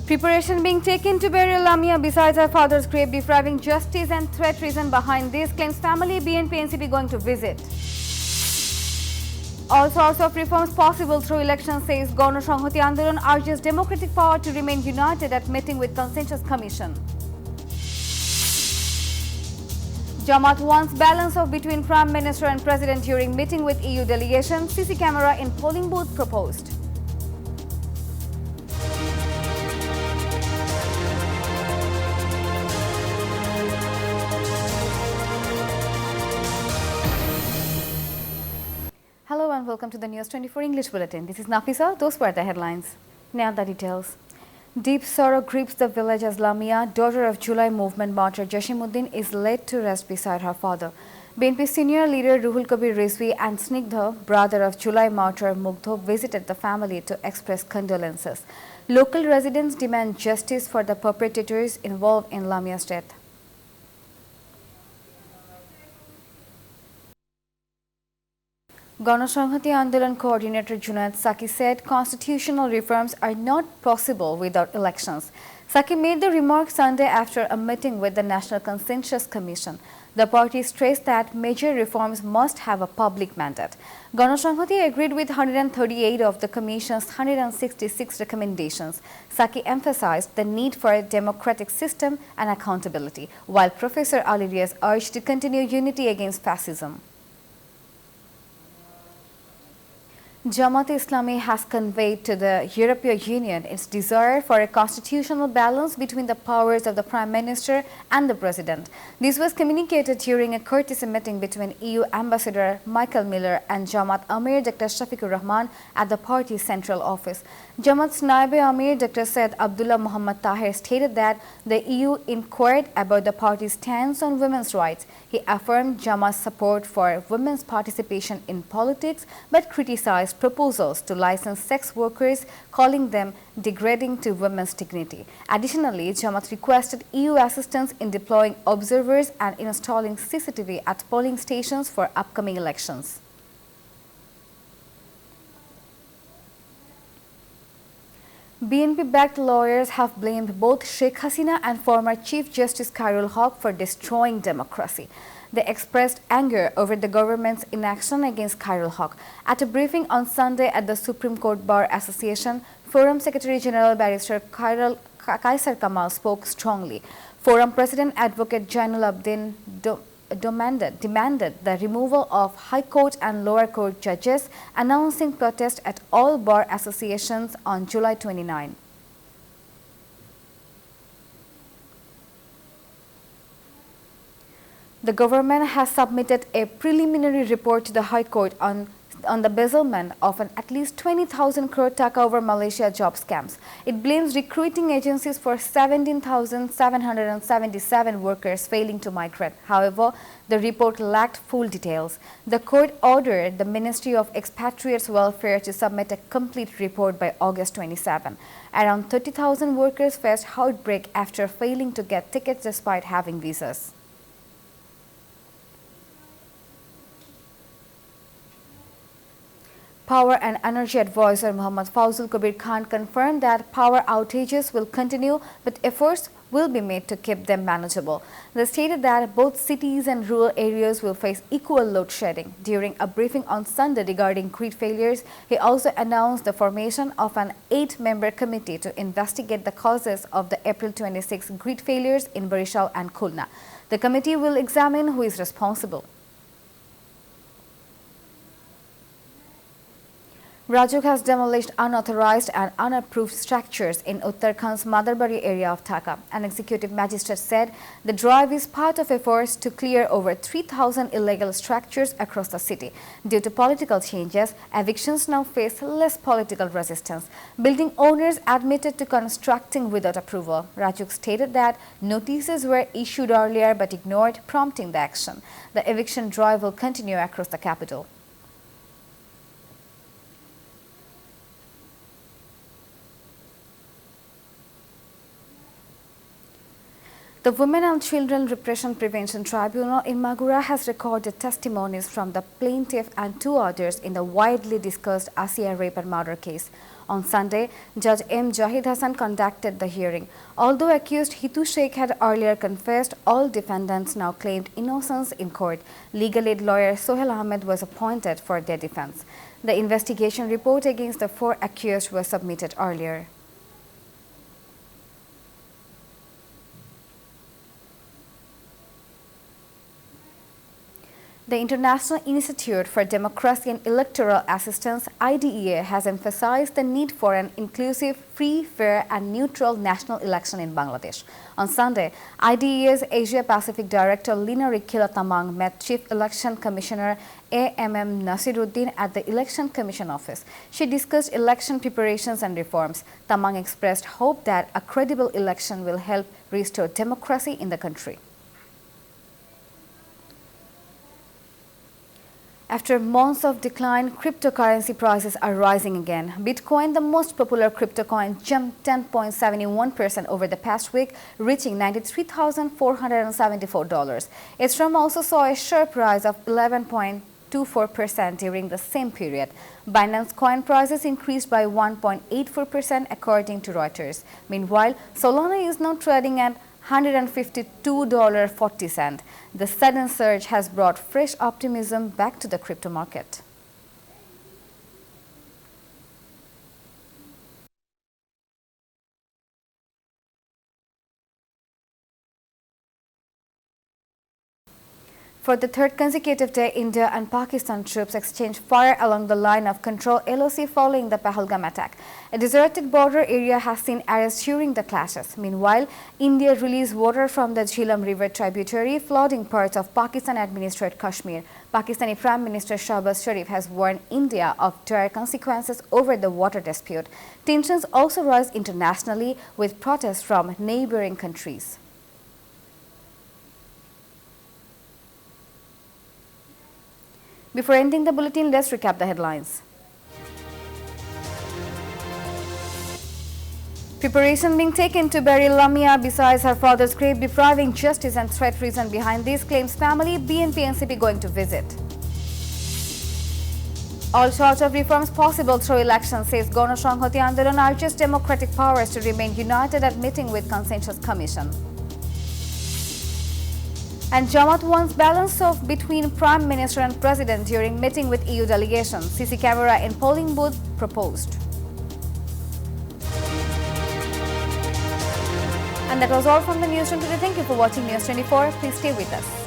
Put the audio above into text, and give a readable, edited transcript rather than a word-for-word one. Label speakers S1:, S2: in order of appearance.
S1: Preparation being taken to bury Lamia besides her father's grave, depriving justice and threat reason behind this, claims family BNP NCP going to visit. All sorts of reforms possible through election, says Gauna Sanghati Andolan, urges democratic power to remain united at meeting with Consensus Commission. Jamaat wants balance of between Prime Minister and President during meeting with EU delegation. CC camera in polling booth proposed. Hello and welcome to the NEWS24 English Bulletin. This is Nafisa. Those were the headlines. Now the details. Deep sorrow grips the village as Lamia, daughter of July movement martyr Jashimuddin, is laid to rest beside her father. BNP senior leader Ruhul Kabir Rizvi and Snigdha, brother of July martyr Mugdho, visited the family to express condolences. Local residents demand justice for the perpetrators involved in Lamia's death. Gauna Sanghati Andolan coordinator Junaid Saki said constitutional reforms are not possible without elections. Saki made the remark Sunday after a meeting with the National Consensus Commission. The party stressed that major reforms must have a public mandate. Gauna Sanghati agreed with 138 of the Commission's 166 recommendations. Saki emphasized the need for a democratic system and accountability, while Professor Ali Riaz urged to continue unity against fascism. Jamaat Islami has conveyed to the European Union its desire for a constitutional balance between the powers of the Prime Minister and the President. This was communicated during a courtesy meeting between EU Ambassador Michael Miller and Jamaat Amir Dr. Shafiqur Rahman at the party's central office. Jamaat's Naibe Amir Dr. Said Abdullah Muhammad Tahir stated that the EU inquired about the party's stance on women's rights. He affirmed Jamaat's support for women's participation in politics but criticized proposals to license sex workers, calling them degrading to women's dignity. Additionally, Jamaat requested EU assistance in deploying observers and installing CCTV at polling stations for upcoming elections. BNP-backed lawyers have blamed both Sheikh Hasina and former Chief Justice Khairul Haq for destroying democracy. They expressed anger over the government's inaction against Khairul Haq. At a briefing on Sunday at the Supreme Court Bar Association, Forum Secretary General Barrister Kaisar Kamal spoke strongly. Forum President Advocate Jainul Abdin demanded the removal of High Court and Lower Court judges, announcing protest at all bar associations on July 29. The government has submitted a preliminary report to the High Court on the embezzlement of at least 20,000 crore taka over Malaysia job scams. It blames recruiting agencies for 17,777 workers failing to migrate. However, the report lacked full details. The court ordered the Ministry of Expatriates Welfare to submit a complete report by August 27. Around 30,000 workers faced outbreak after failing to get tickets despite having visas. Power and Energy Advisor Muhammad Fawzul Kabir Khan confirmed that power outages will continue, but efforts will be made to keep them manageable. They stated that both cities and rural areas will face equal load shedding. During a briefing on Sunday regarding grid failures, he also announced the formation of an 8-member committee to investigate the causes of the April 26 grid failures in Barishal and Khulna. The committee will examine who is responsible. Rajuk has demolished unauthorized and unapproved structures in Uttarakhand's Madarbari area of Dhaka. An executive magistrate said the drive is part of efforts to clear over 3,000 illegal structures across the city. Due to political changes, evictions now face less political resistance. Building owners admitted to constructing without approval. Rajuk stated that notices were issued earlier but ignored, prompting the action. The eviction drive will continue across the capital. The Women and Children Repression Prevention Tribunal in Magura has recorded testimonies from the plaintiff and two others in the widely discussed Asiya rape and murder case. On Sunday, Judge M. Jahid Hassan conducted the hearing. Although accused Hitu Sheikh had earlier confessed, all defendants now claimed innocence in court. Legal aid lawyer Sohail Ahmed was appointed for their defense. The investigation report against the four accused was submitted earlier. The International Institute for Democracy and Electoral Assistance (IDEA) has emphasized the need for an inclusive, free, fair and neutral national election in Bangladesh. On Sunday, IDEA's Asia-Pacific Director Lina Rikila Tamang met Chief Election Commissioner A.M.M. Nasiruddin at the Election Commission office. She discussed election preparations and reforms. Tamang expressed hope that a credible election will help restore democracy in the country. After months of decline, cryptocurrency prices are rising again. Bitcoin, the most popular crypto coin, jumped 10.71% over the past week, reaching $93,474. Ethereum also saw a sharp rise of 11.24% during the same period. Binance coin prices increased by 1.84% according to Reuters. Meanwhile, Solana is now trading at $152.40. The sudden surge has brought fresh optimism back to the crypto market. For the third consecutive day, India and Pakistan troops exchanged fire along the line of control LOC following the Pahalgam attack. A deserted border area has seen arrests during the clashes. Meanwhile, India released water from the Jhelum River tributary, flooding parts of Pakistan-administered Kashmir. Pakistani Prime Minister Shahbaz Sharif has warned India of dire consequences over the water dispute. Tensions also rise internationally with protests from neighboring countries. Before ending the bulletin, let's recap the headlines. Preparation being taken to bury Lamia besides her father's grave, depriving justice and threat reason behind this, claims family. BNP NCP going to visit. All sorts of reforms possible through elections, says Ganashanghati Andolan, urges democratic powers to remain united at meeting with Consensus Commission. And Jamaat wants balance of between Prime Minister and President during meeting with EU delegation. CC camera in polling booth proposed. And that was all from the News Room today. Thank you for watching News 24. Please stay with us.